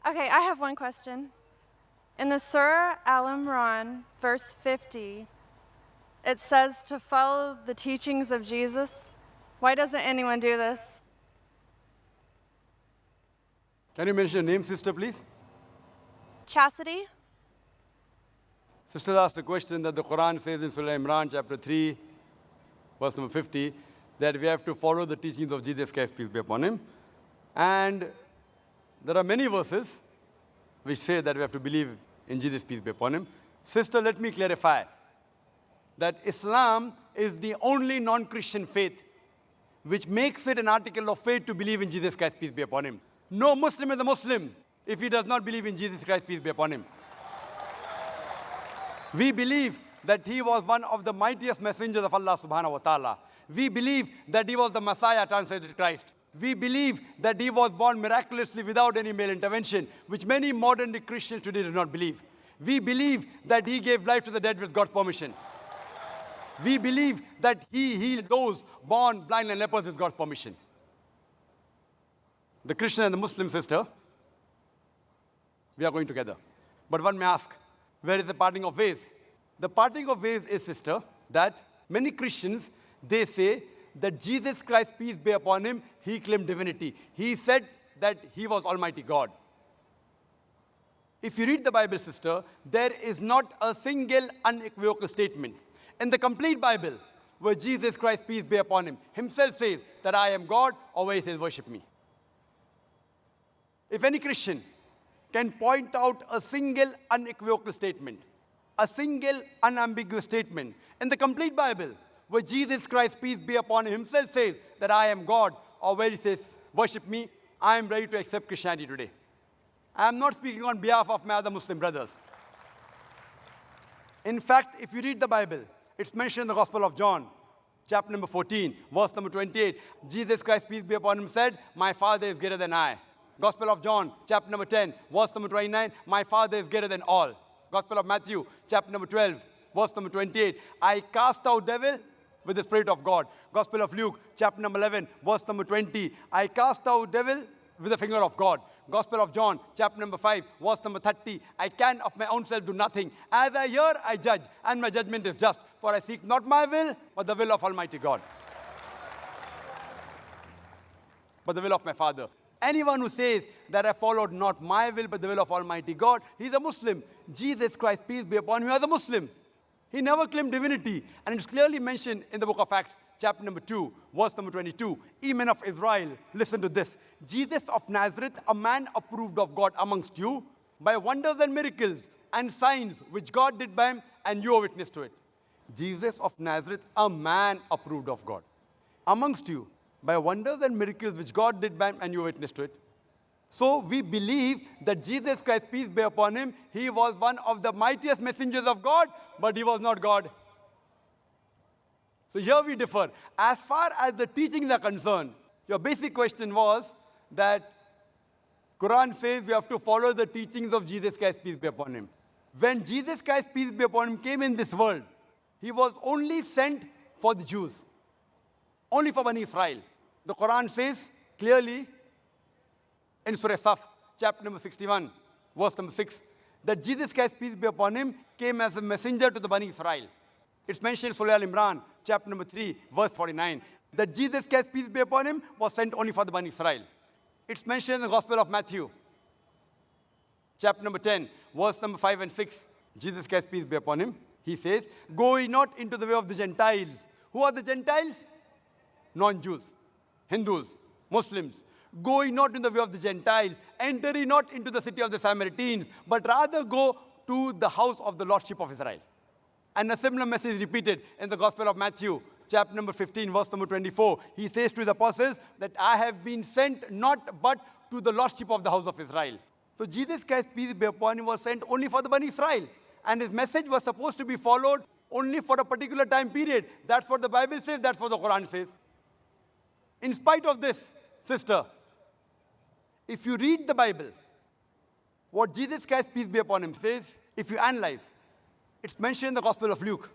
Okay, I have one question. In the Surah Al Imran, verse 50, it says to follow the teachings of Jesus. Why doesn't anyone do this? Can you mention your name, sister, please? Chastity? Sister asked a question that the Quran says in Surah Imran, chapter 3, verse number 50, that we have to follow the teachings of Jesus Christ, peace be upon him. And there are many verses which say that we have to believe in Jesus, peace be upon him. Sister, let me clarify that Islam is the only non-Christian faith which makes it an article of faith to believe in Jesus Christ, peace be upon him. No Muslim is a Muslim if he does not believe in Jesus Christ, peace be upon him. We believe that he was one of the mightiest messengers of Allah subhanahu wa ta'ala. We believe that he was the Messiah translated Christ. We believe that he was born miraculously without any male intervention, which many modern day Christians today do not believe. We believe that he gave life to the dead with God's permission. We believe that he healed those born blind and lepers with God's permission. The Christian and the Muslim sister, we are going together. But one may ask, where is the parting of ways? The parting of ways is, sister, that many Christians, they say that Jesus Christ, peace be upon him, he claimed divinity. He said that he was Almighty God. If you read the Bible, sister, there is not a single unequivocal statement in the complete Bible where Jesus Christ, peace be upon him, himself says that I am God, or where he says worship me. If any Christian can point out a single unequivocal statement, a single unambiguous statement in the complete Bible where Jesus Christ, peace be upon him, himself says that I am God, or where he says worship me, I am ready to accept Christianity today. I am not speaking on behalf of my other Muslim brothers. In fact, if you read the Bible, it's mentioned in the Gospel of John, chapter number 14, verse number 28. Jesus Christ, peace be upon him, said, my Father is greater than I. Gospel of John, chapter number 10, verse number 29, my Father is greater than all. Gospel of Matthew, chapter number 12, verse number 28, I cast out devil with the Spirit of God. Gospel of Luke, chapter number 11, verse number 20, I cast out devil with the finger of God. Gospel of John, chapter number 5, verse number 30, I can of my own self do nothing. As I hear, I judge, and my judgment is just. For I seek not my will, but the will of Almighty God. But the will of my Father. Anyone who says that I followed not my will, but the will of Almighty God, he's a Muslim. Jesus Christ, peace be upon him, was a Muslim. He never claimed divinity. And it's clearly mentioned in the book of Acts, chapter number 2, verse number 22. Ye men of Israel, listen to this. Jesus of Nazareth, a man approved of God amongst you, by wonders and miracles and signs which God did by him, and you are witness to it. Jesus of Nazareth, a man approved of God amongst you, by wonders and miracles which God did by him, and you are witness to it. So we believe that Jesus Christ, peace be upon him, he was one of the mightiest messengers of God, but he was not God. So here we differ. As far as the teachings are concerned, your basic question was that Quran says we have to follow the teachings of Jesus Christ, peace be upon him. When Jesus Christ, peace be upon him, came in this world, he was only sent for the Jews, only for Bani Israel. The Quran says clearly in Surah Saf, chapter number 61, verse number 6, that Jesus Christ, peace be upon him, came as a messenger to the Bani Israel. It's mentioned in Surah Al Imran, chapter number 3, verse 49, that Jesus Christ, peace be upon him, was sent only for the Bani Israel. It's mentioned in the Gospel of Matthew, chapter number 10, verse number 5 and 6. Jesus Christ, peace be upon him, he says, go ye not into the way of the Gentiles. Who are the Gentiles? Non-Jews, Hindus, Muslims. Go ye not in the way of the Gentiles, enter ye not into the city of the Samaritans, but rather go to the house of the Lordship of Israel. And a similar message is repeated in the Gospel of Matthew, chapter number 15, verse number 24. He says to the apostles that I have been sent not but to the Lordship of the house of Israel. So Jesus Christ, peace be upon him, was sent only for the Bani Israel. And his message was supposed to be followed only for a particular time period. That's what the Bible says, that's what the Quran says. In spite of this, sister, if you read the Bible, what Jesus Christ, peace be upon him, says, if you analyze, it's mentioned in the Gospel of Luke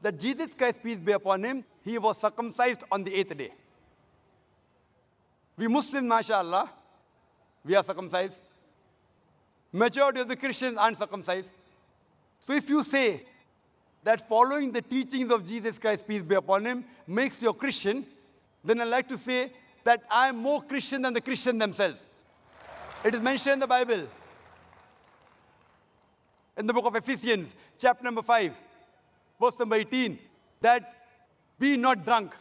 that Jesus Christ, peace be upon him, he was circumcised on the 8th day. We Muslims, mashallah, we are circumcised Majority of the Christians aren't circumcised. So if you say that following the teachings of Jesus Christ, peace be upon him, makes you a Christian, then I'd like to say that I'm more Christian than the Christians themselves. It is mentioned in the Bible. In the book of Ephesians, chapter number 5, verse number 18, that be not drunk.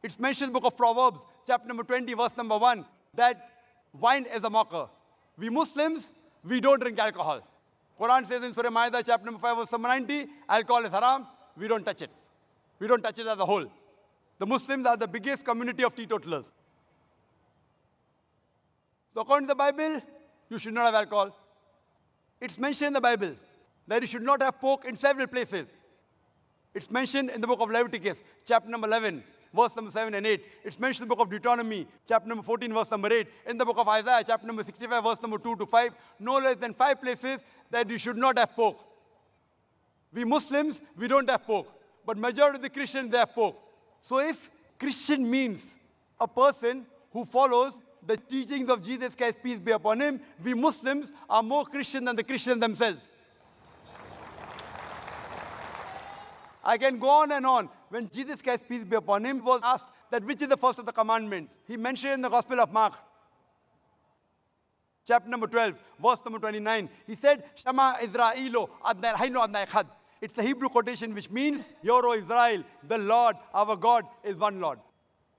It's mentioned in the book of Proverbs, chapter number 20, verse number 1, that wine is a mocker. We Muslims, we don't drink alcohol. Quran says in Surah Ma'idah, chapter number 5, verse number 90, alcohol is haram, we don't touch it. We don't touch it as a whole. The Muslims are the biggest community of teetotalers. So according to the Bible, you should not have alcohol. It's mentioned in the Bible that you should not have pork in several places. It's mentioned in the book of Leviticus, chapter number 11, verse number 7 and 8. It's mentioned in the book of Deuteronomy, chapter number 14, verse number 8. In the book of Isaiah, chapter number 65, verse number 2 to 5. No less than 5 places that you should not have pork. We Muslims, we don't have pork. But majority of the Christians, they have pork. So if Christian means a person who follows the teachings of Jesus Christ, peace be upon him, we Muslims are more Christian than the Christians themselves. I can go on and on. When Jesus Christ, peace be upon him, was asked that which is the first of the commandments, he mentioned in the Gospel of Mark, chapter number 12, verse number 29, he said, Shama Israelo adnai hayno adnai echad. It's a Hebrew quotation which means, Hear, O Israel, the Lord, our God, is one Lord.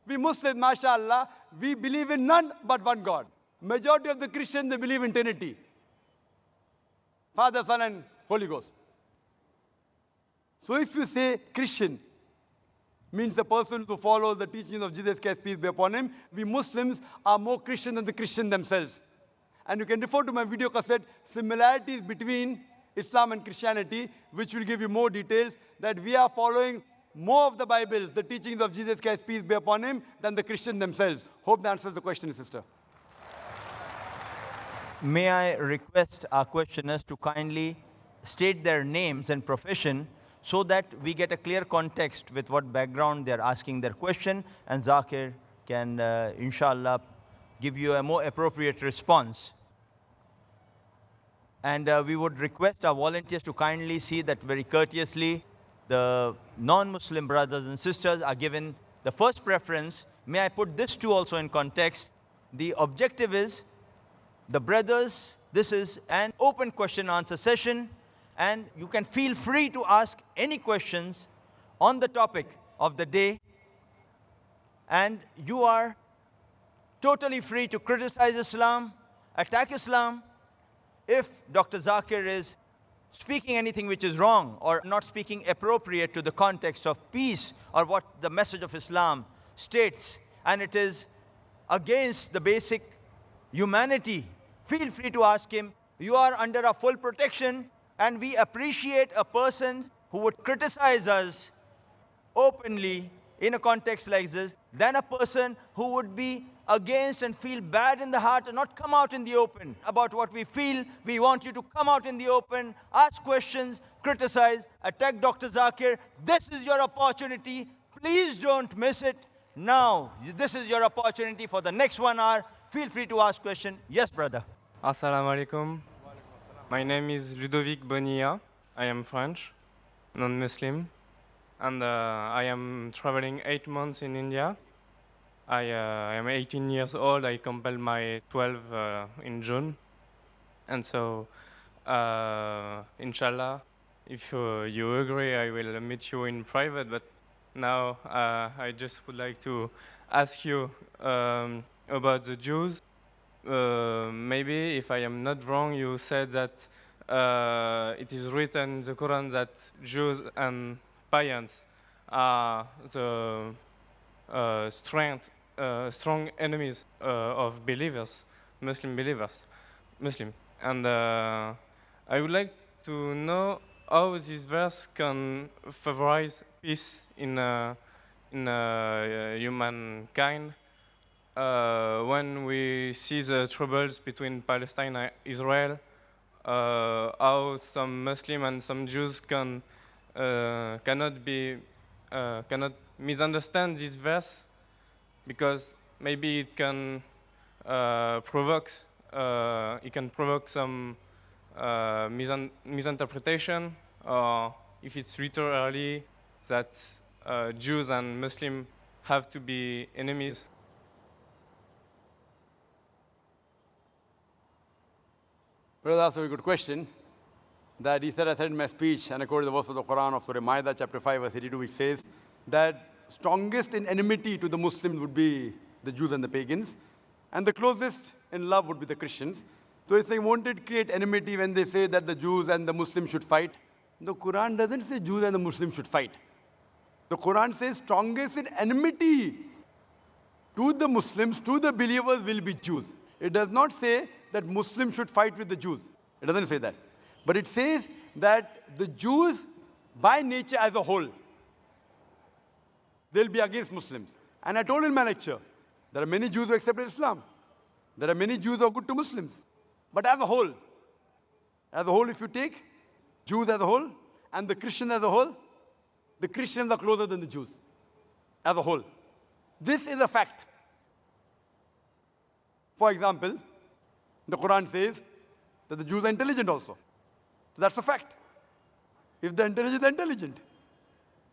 We Muslims, mashallah, we believe in none but one God. Majority of the Christians, they believe in Trinity. Father, Son, and Holy Ghost. So if you say Christian means the person who follows the teachings of Jesus Christ, peace be upon him, we Muslims are more Christian than the Christians themselves. And you can refer to my video cassette, Similarities Between Islam and Christianity, which will give you more details, that we are following more of the Bibles, the teachings of Jesus Christ, peace be upon him, than the Christians themselves. Hope that answers the question, sister. May I request our questioners to kindly state their names and profession so that we get a clear context with what background they're asking their question, and Zakir can, inshallah, give you a more appropriate response. And we would request our volunteers to kindly see that very courteously the non-Muslim brothers and sisters are given the first preference. May I put this too also in context? The objective is, the brothers, this is an open question answer session, and you can feel free to ask any questions on the topic of the day, and you are totally free to criticize Islam, attack Islam. If Dr. Zakir is speaking anything which is wrong or not speaking appropriate to the context of peace or what the message of Islam states, and it is against the basic humanity, feel free to ask him. You are under our full protection, and we appreciate a person who would criticize us openly in a context like this than a person who would be against and feel bad in the heart and not come out in the open about what we feel. We want you to come out in the open, ask questions, criticize, attack Dr. Zakir. This is your opportunity. Please don't miss it. Now, this is your opportunity for the next 1 hour. Feel free to ask questions. Yes, brother. Assalamu alaikum. My name is Ludovic Bonilla. I am French, non-Muslim, and I am traveling 8 months in India. I am 18 years old. I completed my 12 in June. And so, inshallah, if you agree, I will meet you in private. But now I just would like to ask you about the Jews. Maybe, if I am not wrong, you said that it is written in the Quran that Jews and pagans are the strong enemies of believers, Muslim believers, And I would like to know how this verse can favorize peace in humankind when we see the troubles between Palestine and Israel, how some Muslim and some Jews cannot misunderstand this verse, because maybe it can provoke some misinterpretation, or if it's literally that Jews and Muslims have to be enemies. Brother asked a very good question. That he said, I said in my speech, and I quoted the verse of the Quran of Surah Ma'idah, chapter 5, verse 82, which says that strongest in enmity to the Muslims would be the Jews and the pagans, and the closest in love would be the Christians. So if they wanted to create enmity when they say that the Jews and the Muslims should fight, the Quran doesn't say Jews and the Muslims should fight. The Quran says strongest in enmity to the Muslims, to the believers will be Jews. It does not say that Muslims should fight with the Jews. It doesn't say that. But it says that the Jews, by nature as a whole, they'll be against Muslims. And I told in my lecture, there are many Jews who accepted Islam. There are many Jews who are good to Muslims. But as a whole, if you take Jews as a whole and the Christians as a whole, the Christians are closer than the Jews as a whole. This is a fact. For example, the Quran says that the Jews are intelligent also. So that's a fact. If they're intelligent, they're intelligent.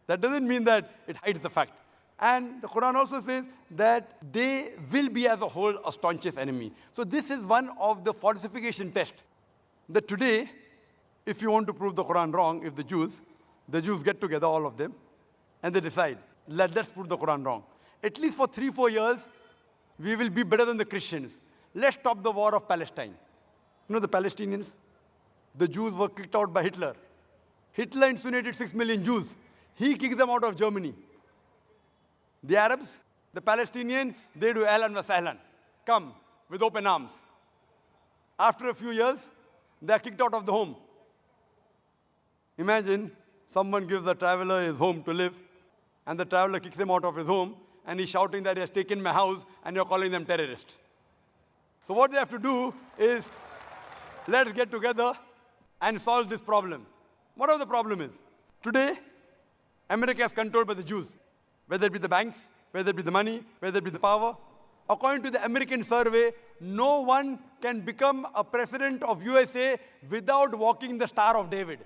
That doesn't mean that it hides the fact. And the Quran also says that they will be as a whole a staunchest enemy. So this is one of the falsification tests. That today, if you want to prove the Quran wrong, if the Jews get together, all of them, and they decide, let's prove the Quran wrong. At least for 3-4 years, we will be better than the Christians. Let's stop the war of Palestine. You know the Palestinians? The Jews were kicked out by Hitler. Hitler incinerated 6 million Jews. He kicked them out of Germany. The Arabs, the Palestinians, they do ahlan wa sahlan. Come with open arms. After a few years, they are kicked out of the home. Imagine someone gives a traveler his home to live, and the traveler kicks him out of his home, and he's shouting that he has taken my house, and you're calling them terrorists. So what they have to do is, let's get together and solve this problem. Whatever the problem is. Today, America is controlled by the Jews. Whether it be the banks, whether it be the money, whether it be the power. According to the American survey, no one can become a president of USA without walking the Star of David.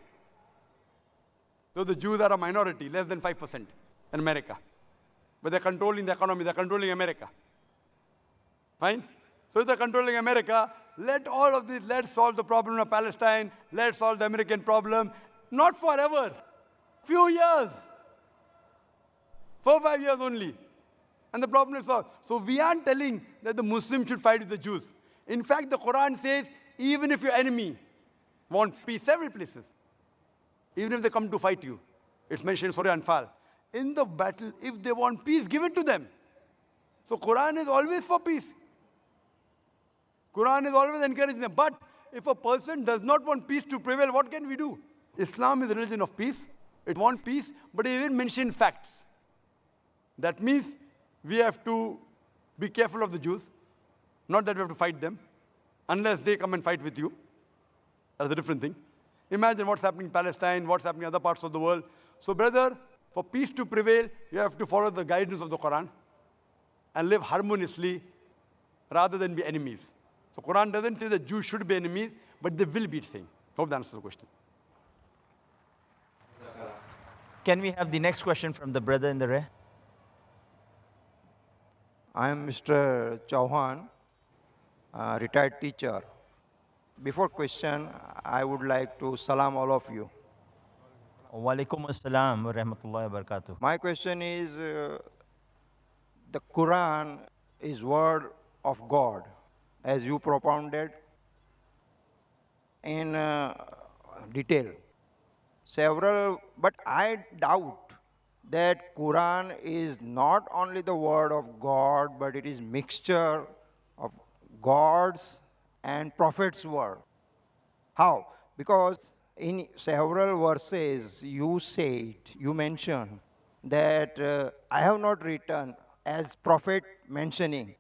So the Jews are a minority, less than 5% in America. But they're controlling the economy, they're controlling America. Fine? So if they're controlling America, let all of this, let's solve the problem of Palestine, let's solve the American problem. Not forever. Few years. 4-5 years only. And the problem is solved. So we aren't telling that the Muslims should fight with the Jews. In fact, the Quran says, even if your enemy wants peace, several places, even if they come to fight you, it's mentioned in Surah Anfal, in the battle, if they want peace, give it to them. So Quran is always for peace. Quran is always encouraging them. But if a person does not want peace to prevail, what can we do? Islam is a religion of peace. It wants peace, but it even mentions facts. That means we have to be careful of the Jews. Not that we have to fight them, unless they come and fight with you. That's a different thing. Imagine what's happening in Palestine, what's happening in other parts of the world. So brother, for peace to prevail, you have to follow the guidance of the Quran and live harmoniously rather than be enemies. So Quran doesn't say that Jews should be enemies, but they will be, it's saying. Hope that answers the question. Can we have the next question from the brother in the rear? I am Mr. Chauhan, retired teacher. Before question, I would like to salam all of you. Wa alaikum assalam wa rahmatullahi wa barakatuh. My question is, the Quran is word of God, as you propounded in detail. But I doubt that Quran is not only the word of God, but it is mixture of God's and Prophet's word. How? Because in several verses you mentioned that I have not written, as Prophet mentioning,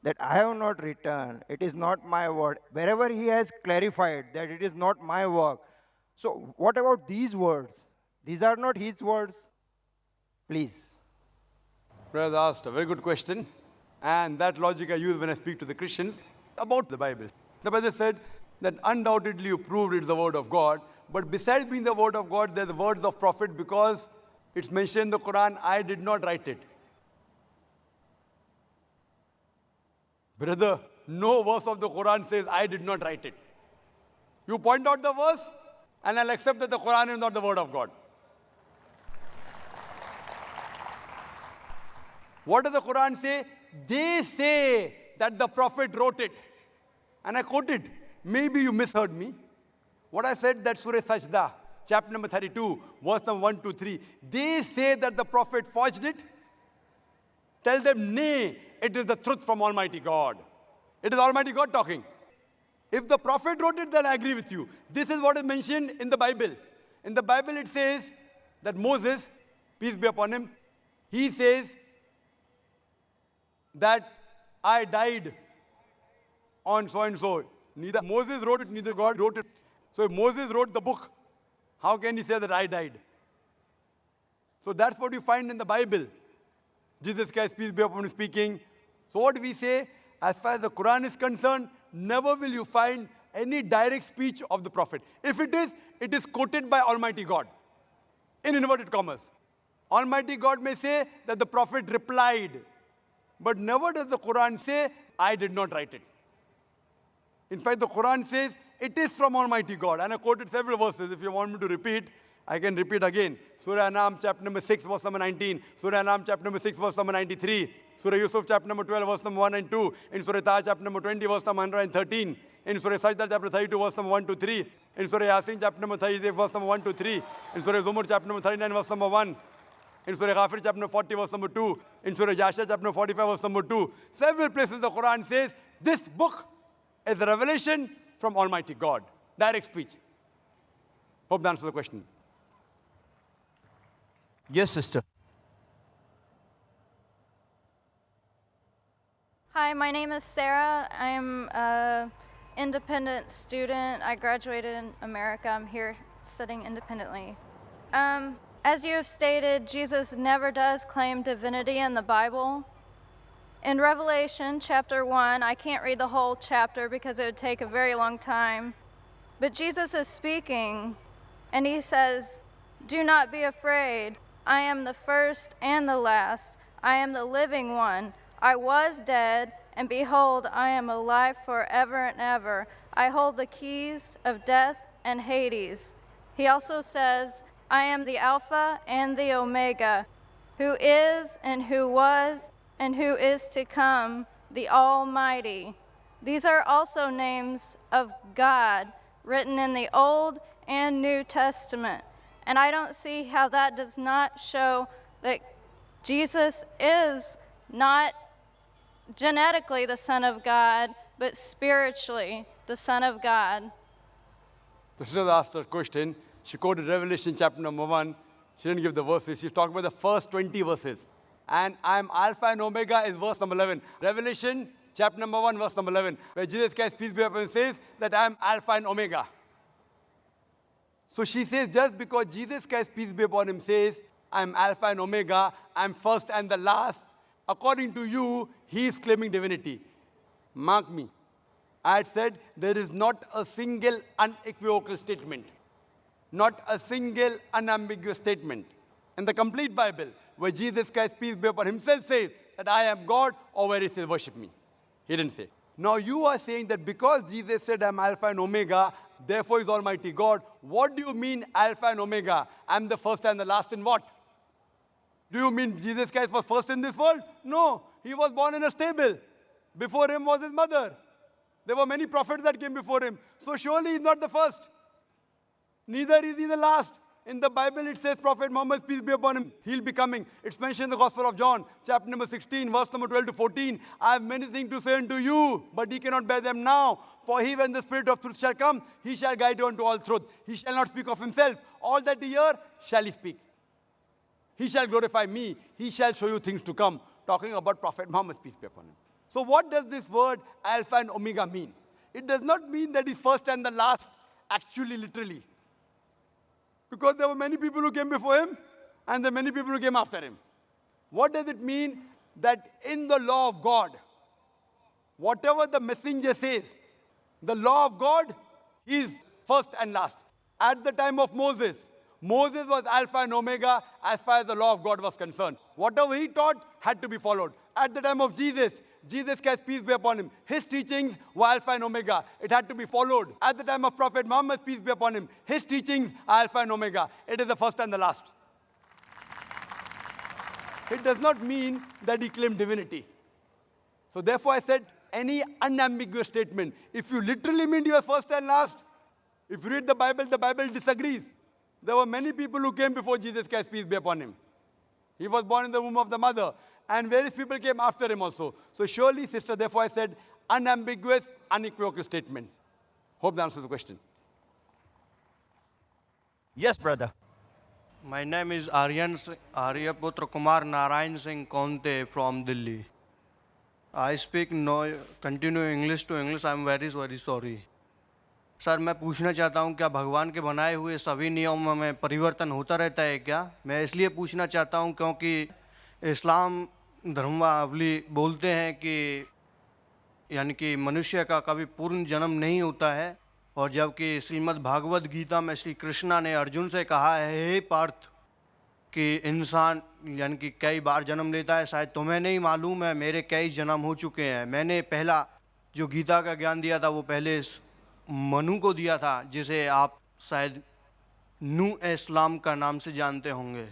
that I have not written, it is not my word. Wherever he has clarified that it is not my work. So what about these words? These are not his words. Please. Brother asked a very good question. And that logic I use when I speak to the Christians about the Bible. The brother said, then undoubtedly you proved it's the word of God. But besides being the word of God, there's the words of prophet because it's mentioned in the Quran, I did not write it. Brother, no verse of the Quran says, I did not write it. You point out the verse, and I'll accept that the Quran is not the word of God. What does the Quran say? They say that the prophet wrote it. And I quoted. Maybe you misheard me. What I said, that Surah Sajda, chapter number 32, verse number 1 to 3. They say that the prophet forged it. Tell them, nay, it is the truth from Almighty God. It is Almighty God talking. If the prophet wrote it, then I agree with you. This is what is mentioned in the Bible. In the Bible, it says that Moses, peace be upon him, he says that I died on so and so. Neither Moses wrote it, neither God wrote it. So if Moses wrote the book, how can he say that I died? So that's what you find in the Bible. Jesus Christ, peace be upon him, speaking. So what we say, as far as the Quran is concerned, never will you find any direct speech of the prophet. If it is quoted by Almighty God, in inverted commas. Almighty God may say that the prophet replied, but never does the Quran say, I did not write it. In fact, the Quran says, it is from Almighty God. And I quoted several verses. If you want me to repeat, I can repeat again. Surah Anam, chapter number 6, verse number 19. Surah Anam, chapter number 6, verse number 93. Surah Yusuf, chapter number 12, verse number 1 and 2. In Surah Taha, chapter number 20, verse number 113. In Surah Sajda, chapter 32, verse number 1 to 3. In Surah Yasin, chapter number 38, verse number 1 to 3. In Surah Zumur, chapter number 39, verse number 1. In Surah Ghafir, chapter number 40, verse number 2. In Surah Jasha, chapter number 45, verse number 2. Several places the Quran says, this book is a revelation from Almighty God. Direct speech. Hope that answers the question. Yes, sister. Hi, my name is Sarah. I am an independent student. I graduated in America. I'm here studying independently. As you have stated, Jesus never does claim divinity in the Bible. In Revelation chapter 1, I can't read the whole chapter because it would take a very long time, but Jesus is speaking, and he says, do not be afraid. I am the first and the last. I am the living one. I was dead, and behold, I am alive forever and ever. I hold the keys of death and Hades. He also says, I am the Alpha and the Omega, who is and who was and who is to come, the Almighty. These are also names of God written in the Old and New Testament. And I don't see how that does not show that Jesus is not genetically the Son of God, but spiritually the Son of God. The sister asked her question. She quoted Revelation chapter number 1. She didn't give the verses. She's talking about the first 20 verses. And I'm Alpha and Omega is verse number 11. Revelation chapter number 1, verse number 11, where Jesus Christ, peace be upon him, says that I'm Alpha and Omega. So she says, just because Jesus Christ, peace be upon him, says, I'm Alpha and Omega, I'm first and the last, according to you, he is claiming divinity. Mark me. I had said there is not a single unequivocal statement, not a single unambiguous statement in the complete Bible where Jesus Christ, peace be upon himself, says that I am God, or where he says, worship me. He didn't say. Now you are saying that because Jesus said I'm Alpha and Omega, therefore is Almighty God. What do you mean Alpha and Omega? I'm the first and the last in what? Do you mean Jesus Christ was first in this world? No. He was born in a stable. Before him was his mother. There were many prophets that came before him. So surely he's not the first. Neither is he the last. In the Bible, it says Prophet Muhammad, peace be upon him, he'll be coming. It's mentioned in the Gospel of John, chapter number 16, verse number 12 to 14. I have many things to say unto you, but ye cannot bear them now. For he, when the Spirit of truth shall come, he shall guide you unto all truth. He shall not speak of himself. All that ye hear shall he speak. He shall glorify me. He shall show you things to come. Talking about Prophet Muhammad, peace be upon him. So what does this word Alpha and Omega mean? It does not mean that he's first and the last, actually, literally. Because there were many people who came before him, and there are many people who came after him. What does it mean? That in the law of God, whatever the messenger says, the law of God He is first and last. At the time of Moses, Moses was Alpha and Omega as far as the law of God was concerned. Whatever he taught had to be followed. At the time of Jesus, Jesus Christ, peace be upon him, his teachings were Alpha and Omega. It had to be followed. At the time of Prophet Muhammad, peace be upon him, his teachings are Alpha and Omega. It is the first and the last. It does not mean that he claimed divinity. So therefore I said, any unambiguous statement, if you literally mean you are first and last, if you read the Bible disagrees. There were many people who came before Jesus Christ, peace be upon him. He was born in the womb of the mother. And various people came after him also. So surely, sister, therefore I said, unambiguous, unequivocal statement. Hope that answers the question. Yes, brother. My name is Aryaputra Kumar Narayan Singh Konte from Delhi. I speak continue English to English. I am very sorry. Sir मैं पूछना चाहता हूँ क्या भगवान के बनाए हुए सभी नियमों में परिवर्तन होता रहता है क्या? मैं इसलिए पूछना चाहता हूँ क्योंकि इस्लाम धर्मावली बोलते हैं कि यानी कि मनुष्य का कभी पूर्ण जन्म नहीं होता है, और जबकि श्रीमद् भागवत गीता में श्री कृष्णा ने अर्जुन से कहा है, हे पार्थ, कि इंसान यानी कि कई बार जन्म लेता है, शायद तुम्हें नहीं मालूम है, मेरे कई जन्म हो चुके हैं। मैंने पहला जो गीता का ज्ञान दिया था वो पहले मनु को दिया था, जिसे आप शायद नू इस्लाम का नाम से जानते होंगे,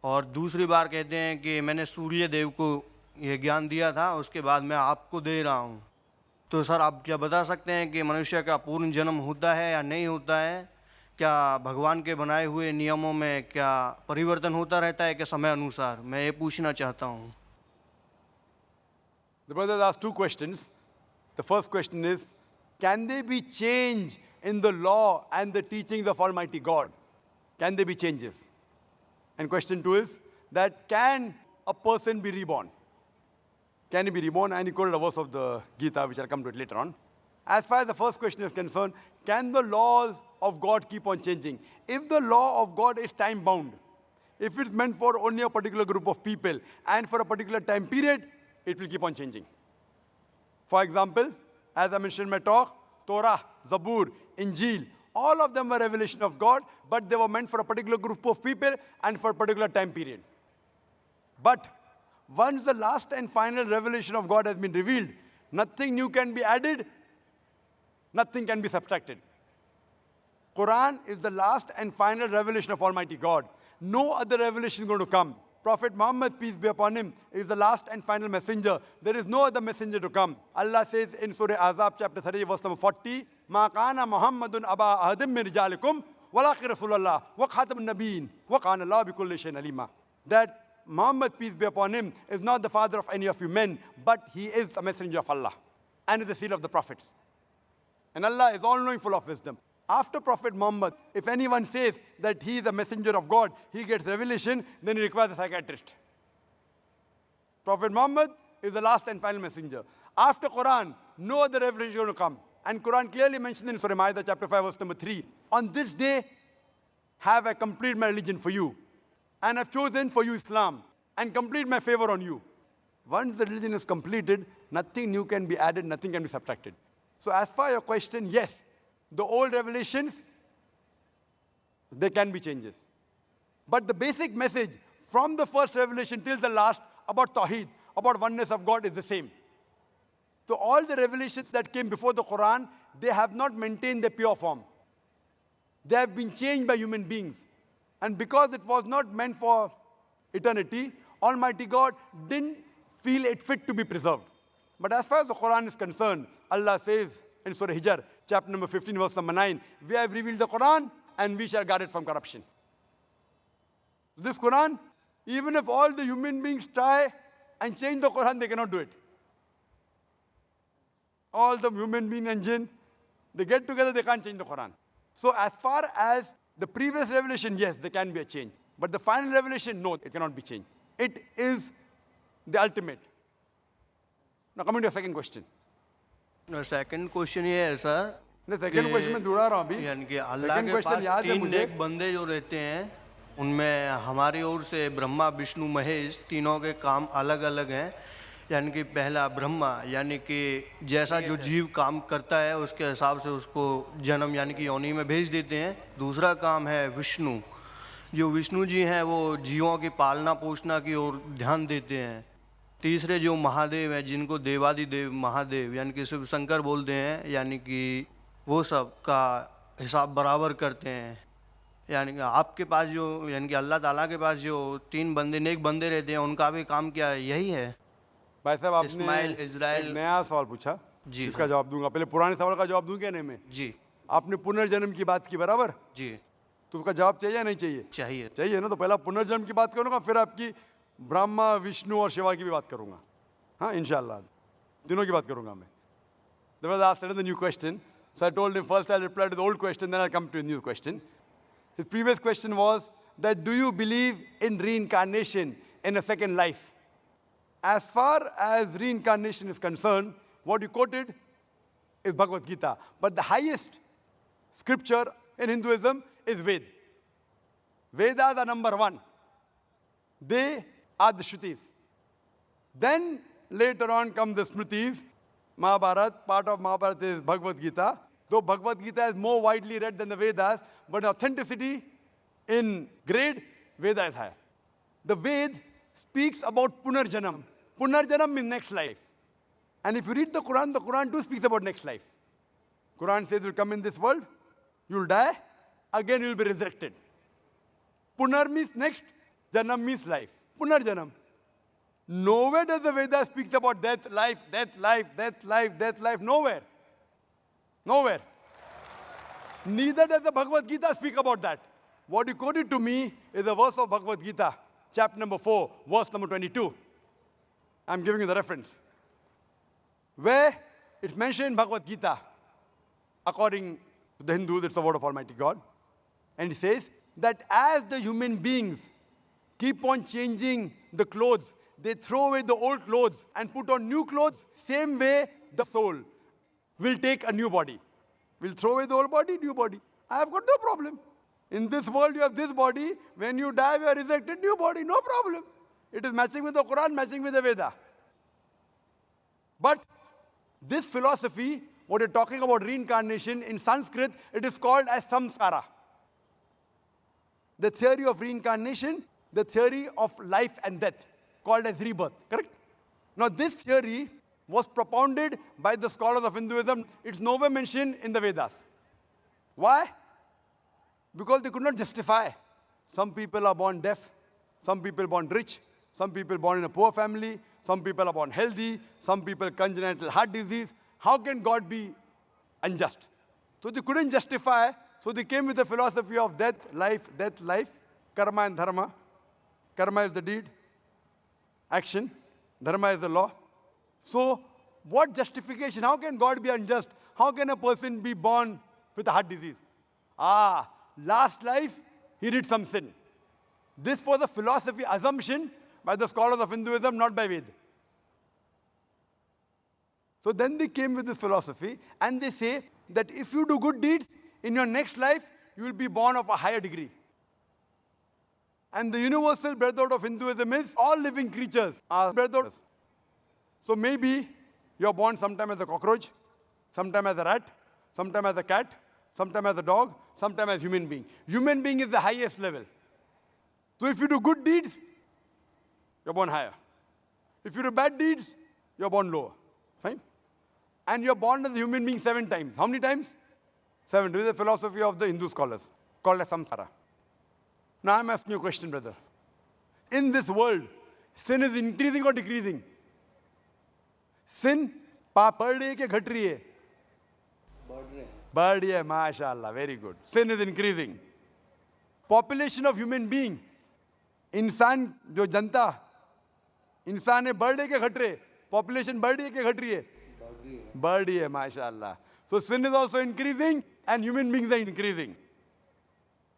और दूसरी बार कहते हैं कि मैंने सूर्य देव को ये ज्ञान दिया था, उसके बाद मैं आपको दे रहा हूँ। तो सर आप क्या बता सकते हैं कि मनुष्य का पूर्ण जन्म होता है या नहीं होता है? क्या भगवान के बनाए हुए नियमों में क्या परिवर्तन होता रहता है कि समय अनुसार? मैं ये पूछना चाहता हूँ। The brothers asked two questions. The first question is, can there be change in the law and the teachings of Almighty God? Can there be changes? And question two is that can a person be reborn? Can he be reborn? And he quoted a verse of the Gita, which I'll come to it later on. As far as the first question is concerned, can the laws of God keep on changing? If the law of God is time-bound, if it's meant for only a particular group of people and for a particular time period, it will keep on changing. For example, as I mentioned in my talk, Torah, Zabur, Injil, all of them were revelation of God, but they were meant for a particular group of people and for a particular time period. But once the last and final revelation of God has been revealed, nothing new can be added, nothing can be subtracted. Quran is the last and final revelation of Almighty God. No other revelation is going to come. Prophet Muhammad, peace be upon him, is the last and final messenger. There is no other messenger to come. Allah says in Surah Azab, chapter 30, verse number 40, مَا كَانَ مُحَمَّدٌ أَبَا أَحَدٍ مِّن رِجَالِكُمْ وَلَٰكِنَّ رَسُولَ اللَّهِ وَخَاتَمَ النَّبِيِّينَ وَكَانَ اللَّهُ بِكُلِّ شَيْءٍ عَلِيمًا. That Muhammad, peace be upon him, is not the father of any of you men, but he is the messenger of Allah and is the seal of the prophets. And Allah is all-knowing, full of wisdom. After Prophet Muhammad, if anyone says that he is a messenger of God, he gets revelation, then he requires a psychiatrist. Prophet Muhammad is the last and final messenger. After Quran, no other revelation is going to come. And Quran clearly mentioned in Surah Ma'idah, chapter 5, verse number 3, on this day have I completed my religion for you, and I've chosen for you Islam, and complete my favor on you. Once the religion is completed, nothing new can be added, nothing can be subtracted. So as far as your question, yes, the old revelations, there can be changes. But the basic message from the first revelation till the last about Tawheed, about oneness of God is the same. So all the revelations that came before the Quran, they have not maintained their pure form. They have been changed by human beings. And because it was not meant for eternity, Almighty God didn't feel it fit to be preserved. But as far as the Quran is concerned, Allah says in Surah Hijr, chapter number 15, verse number 9, we have revealed the Quran and we shall guard it from corruption. This Quran, even if all the human beings try and change the Quran, they cannot do it. All the human being and jinn, they get together, they can't change the Quran. So as far as the previous revelation, yes, there can be a change. But the final revelation, no, it cannot be changed. It is the ultimate. Now coming to your second question. Second question ये है sir, second question में जुड़ा रहा हूँ अभी, यानी कि अल्लाह के पास तीन नेक बंदे जो रहते हैं, उनमें हमारी ओर से ब्रह्मा, विष्णु, महेश, तीनों के काम अलग अलग हैं, यानी कि पहला ब्रह्मा, यानी कि जैसा जो जीव काम करता है उसके हिसाब से उसको जन्म यानी कि योनि में भेज देते हैं। दूसरा काम है विष्णु, जो विष्णु जी हैं वो जीवों की पालना पोषणा की ओर ध्यान देते हैं। तीसरे जो महादेव हैं जिनको देवादिदेव महादेव यानी कि शिव शंकर बोलते हैं, यानी कि वो सब का हिसाब बराबर करते हैं। यानी कि आपके पास जो यानी कि अल्लाह ताला के पास जो 3 बंदे नेक बंदे रहते हैं उनका भी काम क्या है? यही है। भाई साहब आपने इस्माइल, इज़राइल। एक नया सवाल पूछा जी इसका जवाब दूंगा। पहले पुराने सवाल का जवाब दूं कहने में। जी आपने पुनर्जन्म की बात की बराबर, जी तो उसका जवाब चाहिए या नहीं चाहिए? चाहिए। चाहिए ना। तो पहला पुनर्जन्म की बात करूंगा, फिर आपकी ब्रह्मा विष्णु और शिवा की भी बात करूंगा। हाँ इंशाल्लाह तीनों की बात करूंगा मैं। There was asked another new question. So I told him first I'll reply to the old question, then I'll come to a new question. His previous question was that do you believe in reincarnation in a second life? As far as reincarnation is concerned, what you quoted is Bhagavad Gita. But the highest scripture in Hinduism is Ved. Vedas are number one. They are the Shrutis. Then later on come the Smritis. Mahabharata, part of Mahabharata is Bhagavad Gita. Though Bhagavad Gita is more widely read than the Vedas, but in authenticity, in grade, Veda is higher. The Ved speaks about Punarjanam. Punarjanam means next life. And if you read the Quran too speaks about next life. Quran says you'll come in this world, you'll die, again you'll be resurrected. Punar means next, Janam means life. Punarjanam. Nowhere does the Veda speaks about death, life, death, life, death, life, death, life. Nowhere. Nowhere. Neither does the Bhagavad Gita speak about that. What you quoted to me is a verse of Bhagavad Gita, chapter number 4, verse number 22. I'm giving you the reference. Where it's mentioned in Bhagavad Gita, according to the Hindus, it's the word of Almighty God. And it says that as the human beings keep on changing the clothes, they throw away the old clothes and put on new clothes, same way the soul will take a new body. We'll throw away the old body, new body. I have got no problem. In this world, you have this body. When you die, you are resurrected, new body, no problem. It is matching with the Quran, matching with the Veda. But this philosophy, what you're talking about reincarnation, in Sanskrit, it is called as samskara. The theory of reincarnation, the theory of life and death, called as rebirth, correct? Now, this theory was propounded by the scholars of Hinduism. It's nowhere mentioned in the Vedas. Why? Because they could not justify. Some people are born deaf, some people born rich, some people born in a poor family, some people are born healthy, some people congenital heart disease. How can God be unjust? So they couldn't justify, so they came with the philosophy of death, life, karma and dharma. Karma is the deed, action, dharma is the law. So, what justification? How can God be unjust? How can a person be born with a heart disease? Last life, he did some sin. This was a philosophy assumption by the scholars of Hinduism, not by Ved. So then they came with this philosophy, and they say that if you do good deeds, in your next life, you will be born of a higher degree. And the universal brotherhood of Hinduism is all living creatures are brotherhood. So maybe you're born sometime as a cockroach, sometime as a rat, sometime as a cat, sometime as a dog, sometime as human being. Human being is the highest level. So if you do good deeds, you're born higher. If you do bad deeds, you're born lower. Fine? And you're born as a human being 7 times. How many times? 7. This is the philosophy of the Hindu scholars, called as samsara. Now I'm asking you a question, brother. In this world, sin is increasing or decreasing? Sin, पाप बढ़ रही है कि घट रही है? बढ़ रही है, माशाअल्लाह, very good. Sin is increasing. Population of human being, इंसान जो जनता, इंसान है बढ़ रही है कि घट रही है? Population बढ़ रही है कि घट रही है? बढ़ रही है, माशाअल्लाह. So sin is also increasing and human beings are increasing.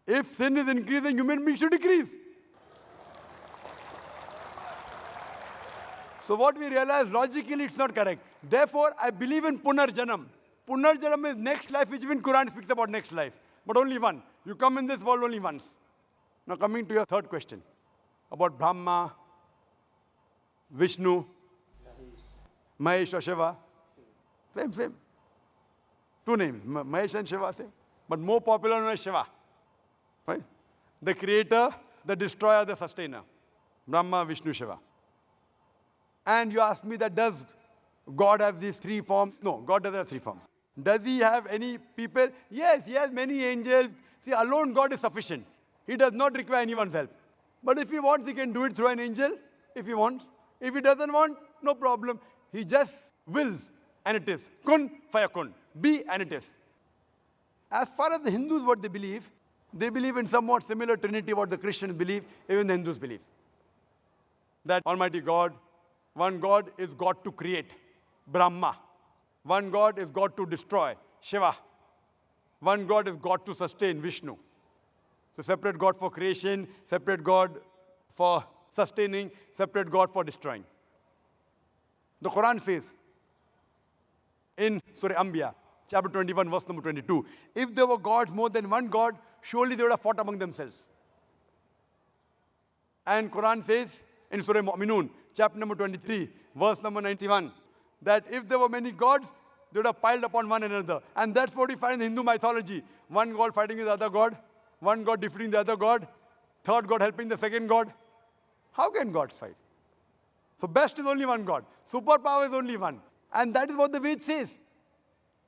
If sin is increasing, human beings should decrease. So what we realize, logically it's not correct. Therefore, I believe in Punarjanam. Punarjanam is next life, which even Quran speaks about next life. But only one. You come in this world only once. Now coming to your third question about Brahma, Vishnu, Mahesh or Shiva? Same. Two names, Mahesh and Shiva, same. But more popular known as Shiva. Right? The creator, the destroyer, the sustainer. Brahma, Vishnu, Shiva. And you ask me that does God have these three forms? No, God doesn't have three forms. Does he have any people? Yes, he has many angels. See, alone God is sufficient. He does not require anyone's help. But if he wants, he can do it through an angel, if he wants. If he doesn't want, no problem. He just wills, and it is. Kun fayakun. Be, and it is. As far as the Hindus, what they believe in somewhat similar Trinity, what the Christians believe, even the Hindus believe. That Almighty God, one God is God to create, Brahma. One God is God to destroy, Shiva. One God is God to sustain, Vishnu. So separate God for creation, separate God for sustaining, separate God for destroying. The Quran says in Surah Anbiya, chapter 21, verse number 22, if there were gods more than one God, surely they would have fought among themselves. And Quran says in Surah Mu'minun, chapter number 23, verse number 91, that if there were many gods, they would have piled upon one another. And that's what we find in the Hindu mythology. One God fighting with the other God, one God defeating the other God, third God helping the second God. How can gods fight? So best is only one God. Superpower is only one. And that is what the Ved says.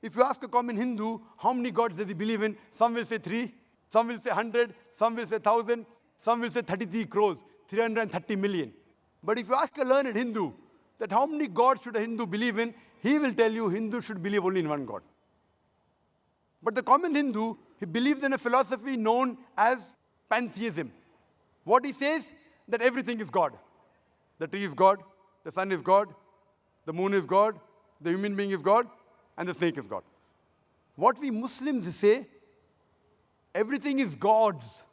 If you ask a common Hindu, how many gods does he believe in? Some will say 3, some will say 100, some will say 1,000, some will say 33 crores, 330 million. But if you ask a learned Hindu that how many gods should a Hindu believe in, he will tell you Hindu should believe only in one God. But the common Hindu, he believes in a philosophy known as pantheism. What he says, that everything is God. The tree is God, the sun is God, the moon is God, the human being is God, and the snake is God. What we Muslims say, everything is God's.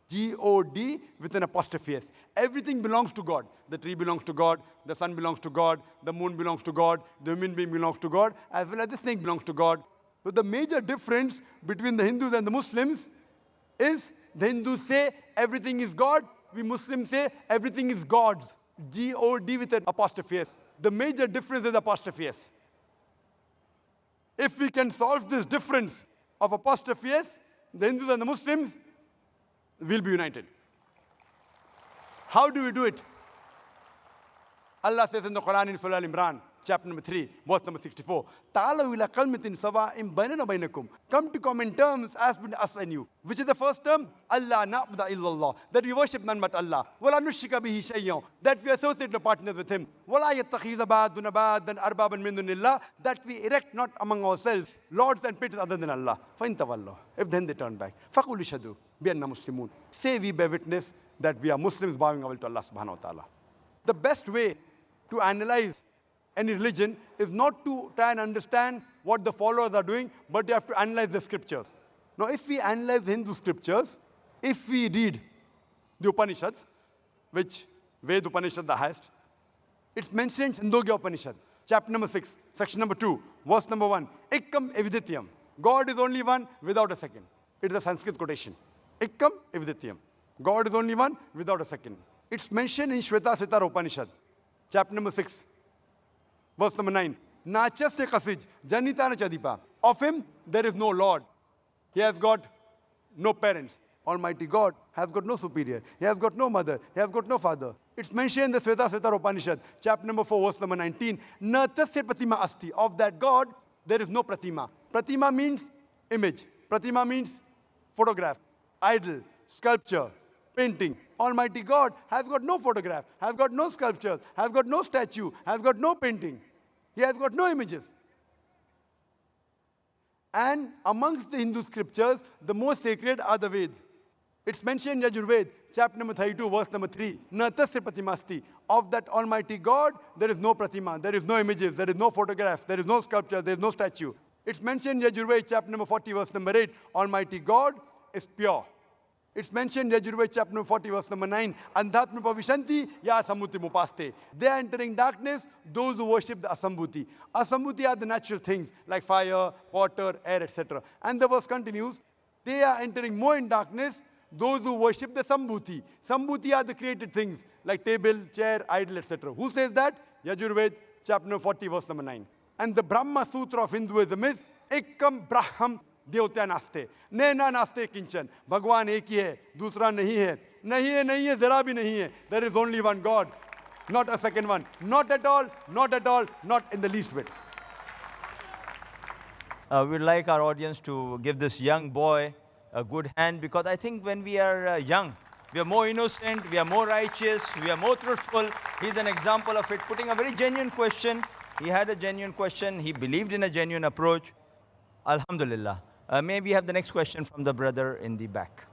G-O-D with an apostrophe S. Everything belongs to God. The tree belongs to God, the sun belongs to God, the moon belongs to God, the human being belongs to God, as well as the snake belongs to God. So the major difference between the Hindus and the Muslims is the Hindus say everything is God, we Muslims say everything is God's. G-O-D with an apostrophe S. The major difference is apostrophe S. If we can solve this difference of apostrophe S, the Hindus and the Muslims will be united. How do we do it? Allah says in the Quran in Surah Al-Imran, chapter number 3, verse number 64, "Ta'alaw ila kalmatin sawa'in bainana bainakum." Come to common terms as between us and you. Which is the first term? Allah na'budu illallah. That we worship none but Allah. Wala nushrika bihi shay'an. That we associate no partners with Him. Wala yattakhiza ba'duna ba'dan arbaban min dunillah. That we erect not among ourselves lords and patrons other than Allah. Fa in tawallahu. If then they turn back. Faqul ishhadu bi anna muslimun. Say we bear witness that we are Muslims bowing our will to Allah subhanahu wa ta'ala. The best way to analyze any religion is not to try and understand what the followers are doing, but you have to analyze the scriptures. Now, if we analyze the Hindu scriptures, if we read the Upanishads, which Ved Upanishad the highest, it's mentioned in Chandogya Upanishad, chapter number 6, section number 2, verse number 1, Ekkam evidityam. God is only one without a second. It is a Sanskrit quotation. Ekkam evidityam. God is only one without a second. It's mentioned in Shvetasvatara Upanishad, chapter number 6, verse number 9. Nachasya kasij janitana chadipa. Of him there is no Lord. He has got no parents. Almighty God has got no superior. He has got no mother. He has got no father. It's mentioned in the Shvetasvatara Upanishad, chapter number 4, verse number 19. Na tasya pratima asti. Of that God, there is no pratima. Pratima means image. Pratima means photograph, idol, sculpture, painting. Almighty God has got no photograph, has got no sculpture, has got no statue, has got no painting. He has got no images. And amongst the Hindu scriptures, the most sacred are the Veds. It's mentioned in Yajurved, chapter number 32, verse number 3. Na tasya pratimasti. Of that Almighty God, there is no pratima, there is no images, there is no photograph, there is no sculpture, there is no statue. It's mentioned in Yajurved, chapter number 40, verse number 8. Almighty God is pure. It's mentioned in Yajurved, chapter number 40, verse number 9. Andhatma pavishanti ya asambuti mupaste. They are entering darkness, those who worship the asambhuti. Asambhuti are the natural things like fire, water, air, etc. And the verse continues, they are entering more in darkness, those who worship the sambhuti. Sambhuti are the created things like table, chair, idol, etc. Who says that? Yajurved, chapter number 40, verse number 9. And the Brahma Sutra of Hinduism is Ekam Braham Devatya Naste. Nena Naste Kinchan. Bhagwan ek hi hai, dusra nahi hai. Nahi hai, zara bhi nahi hai. There is only one God, not a second one. Not at all, not at all, not in the least bit. We'd like our audience to give this young boy a good hand, because I think when we are young, we are more innocent, we are more righteous, we are more truthful. He's an example of it, putting a very genuine question. He had a genuine question. He believed in a genuine approach. Alhamdulillah. May we have the next question from the brother in the back?